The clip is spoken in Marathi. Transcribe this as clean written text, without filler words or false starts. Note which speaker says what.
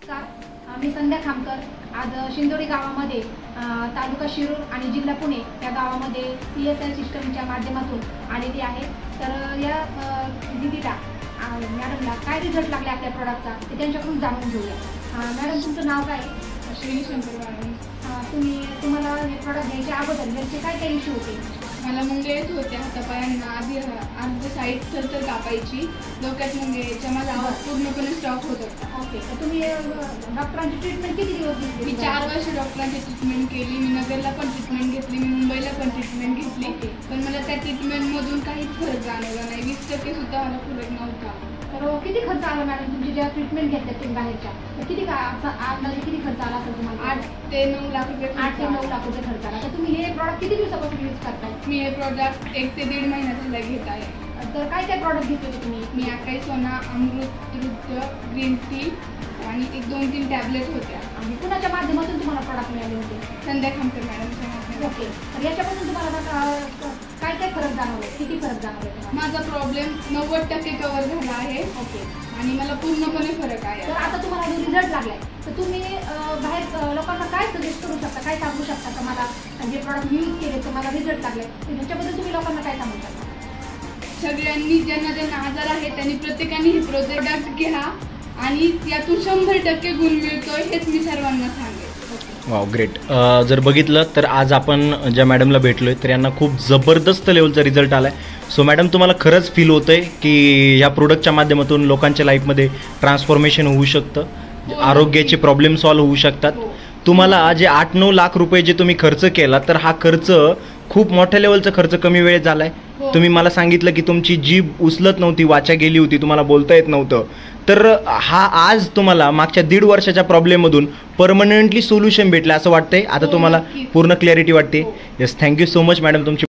Speaker 1: मी संध्या खामकर आज शिंदोडी गावामध्ये तालुका शिरूर आणि जिल्हा पुणे या गावामध्ये PSI सिस्टमच्या माध्यमातून आलेली आहे। तर या दीदीला मॅडमला काय रिझल्ट लागले आपल्या प्रोडक्टचा ते त्यांच्याकडून जाणून घेऊया। मॅडम तुमचं नाव काय?
Speaker 2: श्री शंकर मॅडम।
Speaker 1: तुम्हाला हे प्रोडक्ट घ्यायच्या अगोदर घरचे काय काय इश्यू होते?
Speaker 2: मला मुंगे येत होते हातापायांना, आधी साईड तर कापायची, डोक्यात मुंगे यायच्या, माझा आवाज पूर्णपणे स्टॉप होत होता।
Speaker 1: ओके, तर तुम्ही डॉक्टरांची ट्रीटमेंट किती दिवस घेतली?
Speaker 2: मी 4 वर्ष डॉक्टरांची ट्रीटमेंट केली। मी नगरला पण ट्रीटमेंट घेतली, मी मुंबईला पण ट्रीटमेंट घेतली, पण मला त्या ट्रीटमेंटमधून काहीच फरक जाणवला नाही। 20% सुद्धा मला फरक नव्हता।
Speaker 1: तर किती खर्च आला मॅडम तुमची ज्या ट्रीटमेंट घेतल्या तुम्ही बाहेरच्या? तर किती किती खर्च आला असेल तुम्हाला?
Speaker 2: 8 ते 9 लाख रुपये
Speaker 1: 8 ते 9 लाख रुपये खर्च आला। तर तुम्ही हे प्रॉडक्ट किती दिवसापासून यूज करताय?
Speaker 2: मी हे प्रोडक्ट 1 ते 1.5 महिन्याचा घेत आहे।
Speaker 1: तर काय काय प्रॉडक्ट घेतले तुम्ही?
Speaker 2: मी आकाई सोना, अमृत, ग्रीन टी आणि 1-2-3 टॅबलेट होत्या।
Speaker 1: आणि कुणाच्या माध्यमातून तुम्हाला प्रॉडक्ट मिळाले होते?
Speaker 2: संध्या खामकर मॅडमच्या माध्यमातून।
Speaker 1: ओके, तर याच्यापासून तुम्हाला काय काय फरक जाणवले? किती फरक जाणवले?
Speaker 2: माझा प्रॉब्लेम 90% कव्हर झाला आहे।
Speaker 1: ओके,
Speaker 2: आणि मला पूर्णपणे फरक आहे।
Speaker 1: तर आता तुम्हाला जो रिझल्ट लागलाय तर तुम्ही बाहेर लोकांना काय सजेस्ट करू शकता, काय सांगू शकता का मला जे प्रॉडक्ट यूज केले तुम्हाला रिझल्ट लागले त्याच्याबद्दल तुम्ही लोकांना काय सांगू शकता?
Speaker 2: सगळ्यांनी ज्यांना आजार आहे त्यांनी प्रत्येकाने हे प्रोडक्ट घ्या आणि यातून 100% गुण मिळतोय हेच मी सर्वांना सांगेन।
Speaker 3: Wow, great. जर बघितलं तर आज आपण ज्या मॅडमला भेटलोय तर यांना खूप जबरदस्त लेवलचा रिझल्ट आलाय। सो मॅडम, तुम्हाला खरंच फील होतंय की ह्या प्रोडक्टच्या माध्यमातून लोकांच्या लाईफमध्ये ट्रान्सफॉर्मेशन होऊ शकतं, आरोग्याचे प्रॉब्लेम सॉल्व्ह होऊ शकतात? तुम्हाला जे 8-9 लाख रुपये जे तुम्ही खर्च केला तर हा खर्च खूप मोठ्या लेवलचा खर्च कमी वेळेत झालाय। तुम्ही मला सांगितलं की तुमची जीभ उचलत नव्हती, वाचा गेली होती, तुम्हाला बोलता येत नव्हतं, तर हा आज तुम्हाला मागच्या 1.5 वर्षाच्या प्रॉब्लेममधून परमनंटली सोल्युशन भेटलं असं वाटतंय? आता तुम्हाला पूर्ण क्लॅरिटी वाटते? Yes, thank you so much madam तुमची